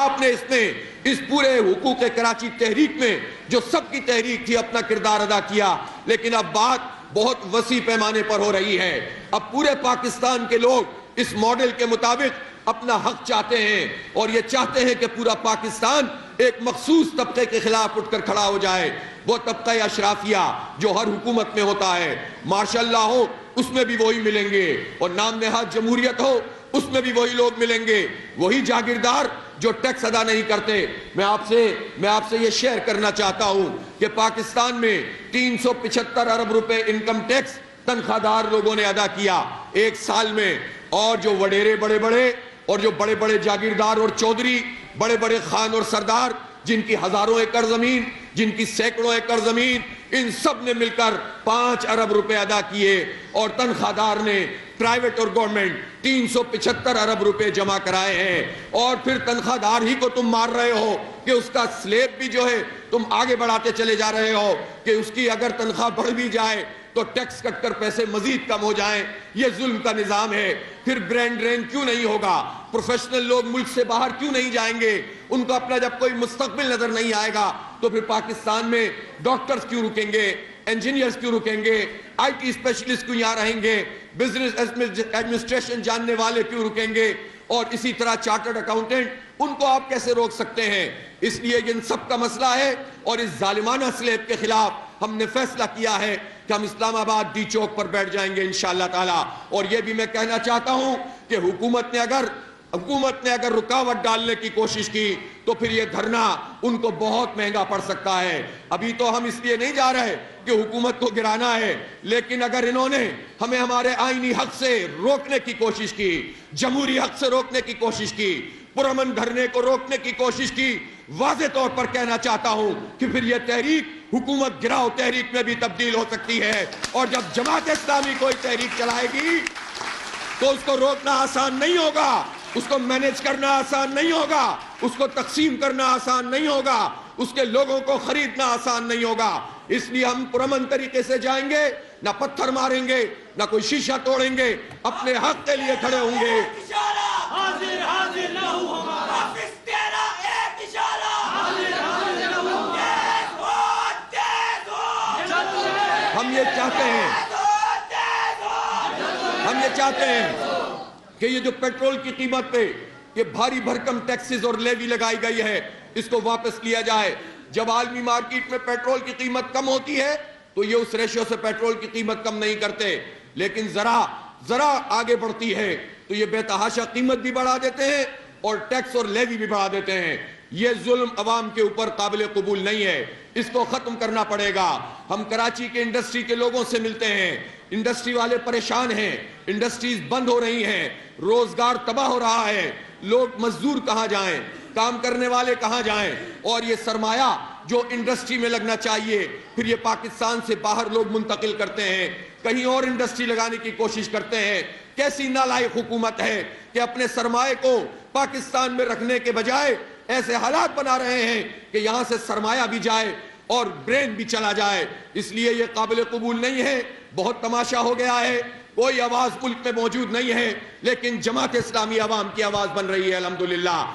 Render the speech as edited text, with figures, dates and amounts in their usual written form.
آپ نے اس پورے حقوق کراچی تحریک میں جو سب کی تحریک تھی اپنا کردار ادا کیا، لیکن اب بات بہت وسیع پیمانے پر ہو رہی ہے۔ اب پورے پاکستان کے لوگ اس ماڈل کے مطابق اپنا حق چاہتے ہیں، اور یہ چاہتے ہیں کہ پورا پاکستان ایک مخصوص طبقے کے خلاف اٹھ کر کھڑا ہو جائے، وہ طبقہ اشرافیہ جو ہر حکومت میں ہوتا ہے۔ ماشاء اللہ ہو اس میں بھی وہی ملیں گے، اور نام نہاد جمہوریت ہو اس میں بھی وہی لوگ ملیں گے، وہی جاگیردار جو ٹیکس ادا نہیں کرتے۔ میں آپ سے یہ شیئر کرنا چاہتا ہوں کہ پاکستان میں 375 ارب روپے انکم ٹیکس تنخواہ دار لوگوں نے ادا کیا ایک سال میں، اور جو وڈیرے بڑے بڑے جاگیردار اور چودھری، بڑے بڑے خان اور سردار، جن کی ہزاروں ایکڑ زمین، جن کی سینکڑوں ایکڑ زمین، ان سب نے مل کر 5 ارب روپے ادا کیے، اور تنخواہ دار نے پرائیویٹ اور گورنمنٹ 375 ارب روپے جمع کرائے ہیں۔ اور پھر تنخواہ دار ہی کو تم مار رہے ہو کہ اس کا سلیب بھی جو ہے تم آگے بڑھاتے چلے جا رہے ہو کہ اس کی اگر تنخواہ بڑھ بھی جائے تو ٹیکس کٹ کر پیسے مزید کم ہو جائیں۔ یہ ظلم کا نظام ہے۔ پھر برین ڈرین کیوں نہیں ہوگا؟ پروفیشنل لوگ ملک سے باہر کیوں نہیں جائیں گے؟ ان کو اپنا جب کوئی مستقبل نظر نہیں آئے گا تو پھر پاکستان میں ڈاکٹرز کیوں رکیں گے؟ انجینئرز کیوں رکیں گے؟ آئی ٹی اسپیشلسٹ کیوں یہاں رہیں گے؟ بزنس ایڈمنسٹریشن جاننے والے کیوں رکیں گے؟ اور اسی طرح چارٹرڈ اکاؤنٹنٹ، ان کو آپ کیسے روک سکتے ہیں؟ اس لیے ان سب کا مسئلہ ہے، اور اس ظالمانہ سلیب کے خلاف ہم نے فیصلہ کیا ہے کہ ہم اسلام آباد ڈی چوک پر بیٹھ جائیں گے انشاءاللہ تعالی۔ اور یہ بھی میں کہنا چاہتا ہوں کہ حکومت نے اگر رکاوٹ ڈالنے کی کوشش کی تو پھر یہ دھرنا ان کو بہت مہنگا پڑ سکتا ہے۔ ابھی تو ہم اس لیے نہیں جا رہے کہ حکومت کو گرانا ہے، لیکن اگر انہوں نے ہمیں ہمارے آئینی حق سے روکنے کی کوشش کی، جمہوری حق سے روکنے کی کوشش کی، پرامن دھرنے کو روکنے کی کوشش کی، واضح طور پر کہنا چاہتا ہوں کہ پھر یہ تحریک حکومت گراؤ تحریک میں بھی تبدیل ہو سکتی ہے۔ اور جب جماعت اسلامی کوئی تحریک چلائے گی تو اس کو روکنا آسان نہیں ہوگا، اس کو مینیج کرنا آسان نہیں ہوگا، اس کو تقسیم کرنا آسان نہیں ہوگا، اس کے لوگوں کو خریدنا آسان نہیں ہوگا۔ اس لیے ہم پرامن طریقے سے جائیں گے، نہ پتھر ماریں گے، نہ کوئی شیشہ توڑیں گے، اپنے حق کے لیے کھڑے ہوں گے۔ ہم یہ چاہتے ہیں کہ یہ جو پیٹرول کی قیمت پہ یہ بھاری بھرکم ٹیکسز اور لیوی لگائی گئی ہے، اس کو واپس لیا جائے۔ جب عالمی مارکیٹ میں پیٹرول کی قیمت کم ہوتی ہے تو یہ اس ریشیو سے پیٹرول کی قیمت کم نہیں کرتے، لیکن ذرا آگے بڑھتی ہے تو یہ بے تحاشا قیمت بھی بڑھا دیتے ہیں اور ٹیکس اور لیوی بھی بڑھا دیتے ہیں۔ یہ ظلم عوام کے اوپر قابل قبول نہیں ہے، اس کو ختم کرنا پڑے گا۔ ہم کراچی کے انڈسٹری کے لوگوں سے ملتے ہیں، انڈسٹری والے پریشان ہیں، انڈسٹریز بند ہو رہی ہیں، روزگار تباہ ہو رہا ہے، لوگ مزدور کہاں جائیں، کام کرنے والے کہاں جائیں، اور یہ سرمایہ جو انڈسٹری میں لگنا چاہیے پھر یہ پاکستان سے باہر لوگ منتقل کرتے ہیں، کہیں اور انڈسٹری لگانے کی کوشش کرتے ہیں۔ کیسی نالائق حکومت ہے کہ اپنے سرمایہ کو پاکستان میں رکھنے کے بجائے ایسے حالات بنا رہے ہیں کہ یہاں سے سرمایہ بھی جائے اور برین بھی چلا جائے۔ اس لیے یہ قابل قبول نہیں ہے، بہت تماشا ہو گیا ہے، کوئی آواز ملک میں موجود نہیں ہے، لیکن جماعت اسلامی عوام کی آواز بن رہی ہے الحمدللہ۔